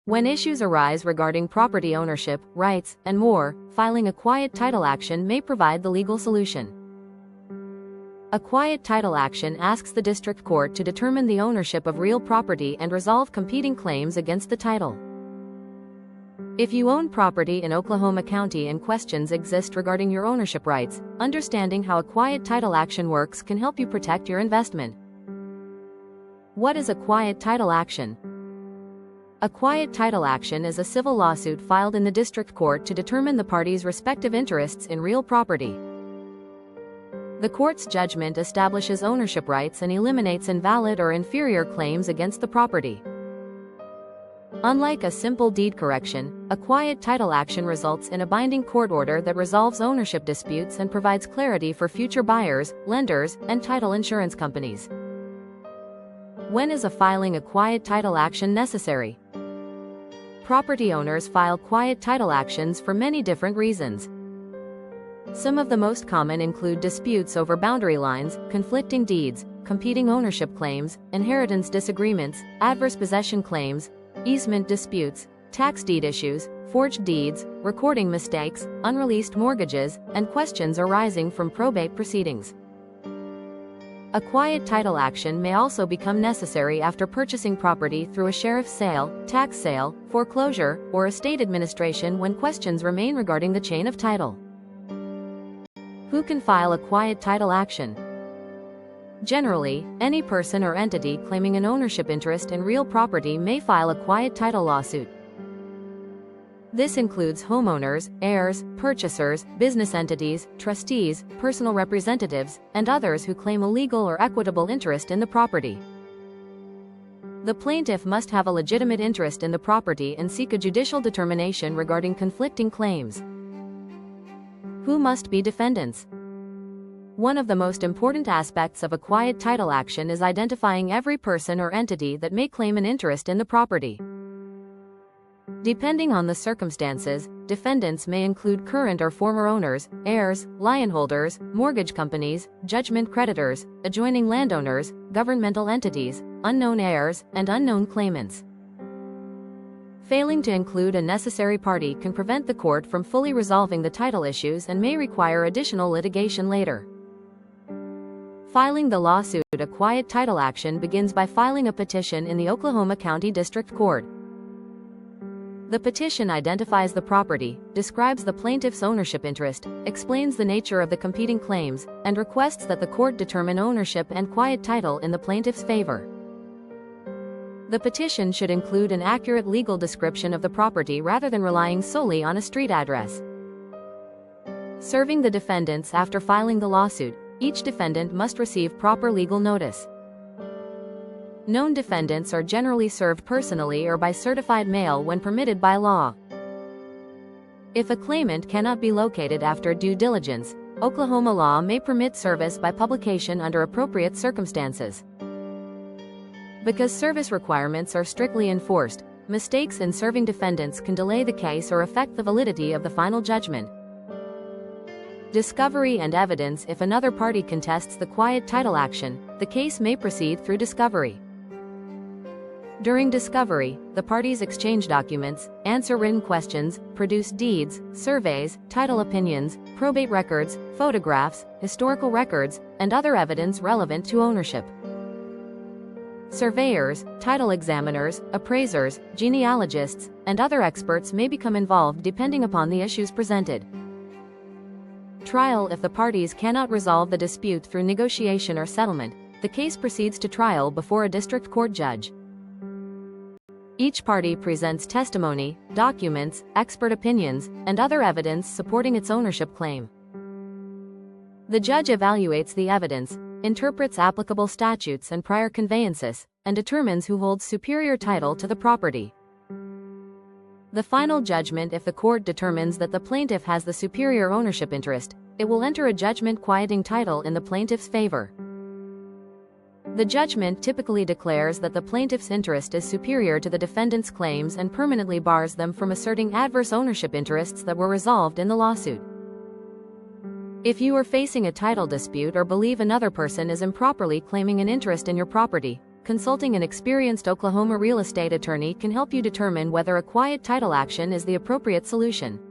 When issues arise regarding property ownership, rights, and more, filing a quiet title action may provide the legal solution. A quiet title action asks the district court to determine the ownership of real property and resolve competing claims against the title. If you own property in Oklahoma County and questions exist regarding your ownership rights, understanding how a quiet title action works can help you protect your investment. What is a quiet title action? A quiet title action is a civil lawsuit filed in the district court to determine the parties' respective interests in real property. The court's judgment establishes ownership rights and eliminates invalid or inferior claims against the property. Unlike a simple deed correction, a quiet title action results in a binding court order that resolves ownership disputes and provides clarity for future buyers, lenders, and title insurance companies. When is filing a quiet title action necessary? Property owners file quiet title actions for many different reasons. Some of the most common include disputes over boundary lines, conflicting deeds, competing ownership claims, inheritance disagreements, adverse possession claims, easement disputes, tax deed issues, forged deeds, recording mistakes, unreleased mortgages, and questions arising from probate proceedings. A quiet title action may also become necessary after purchasing property through a sheriff's sale, tax sale, foreclosure, or estate administration when questions remain regarding the chain of title. Who can file a quiet title action? Generally, any person or entity claiming an ownership interest in real property may file a quiet title lawsuit. This includes homeowners, heirs, purchasers, business entities, trustees, personal representatives, and others who claim a legal or equitable interest in the property. The plaintiff must have a legitimate interest in the property and seek a judicial determination regarding conflicting claims. Who must be defendants? One of the most important aspects of a quiet title action is identifying every person or entity that may claim an interest in the property. Depending on the circumstances, defendants may include current or former owners, heirs, lionholders, mortgage companies, judgment creditors, adjoining landowners, governmental entities, unknown heirs, and unknown claimants. Failing to include a necessary party can prevent the court from fully resolving the title issues and may require additional litigation later. Filing the lawsuit. A quiet title action begins by filing a petition in the Oklahoma County District Court. The petition identifies the property, describes the plaintiff's ownership interest, explains the nature of the competing claims, and requests that the court determine ownership and quiet title in the plaintiff's favor. The petition should include an accurate legal description of the property rather than relying solely on a street address. Serving the defendants. After filing the lawsuit, each defendant must receive proper legal notice. Known defendants are generally served personally or by certified mail when permitted by law. If a claimant cannot be located after due diligence, Oklahoma law may permit service by publication under appropriate circumstances. Because service requirements are strictly enforced, mistakes in serving defendants can delay the case or affect the validity of the final judgment. Discovery and evidence. If another party contests the quiet title action, the case may proceed through discovery. During discovery, the parties exchange documents, answer written questions, produce deeds, surveys, title opinions, probate records, photographs, historical records, and other evidence relevant to ownership. Surveyors, title examiners, appraisers, genealogists, and other experts may become involved depending upon the issues presented. Trial. If the parties cannot resolve the dispute through negotiation or settlement, the case proceeds to trial before a district court judge. Each party presents testimony, documents, expert opinions, and other evidence supporting its ownership claim. The judge evaluates the evidence, interprets applicable statutes and prior conveyances, and determines who holds superior title to the property. The final judgment. If the court determines that the plaintiff has the superior ownership interest, it will enter a judgment quieting title in the plaintiff's favor. The judgment typically declares that the plaintiff's interest is superior to the defendant's claims and permanently bars them from asserting adverse ownership interests that were resolved in the lawsuit. If you are facing a title dispute or believe another person is improperly claiming an interest in your property, consulting an experienced Oklahoma real estate attorney can help you determine whether a quiet title action is the appropriate solution.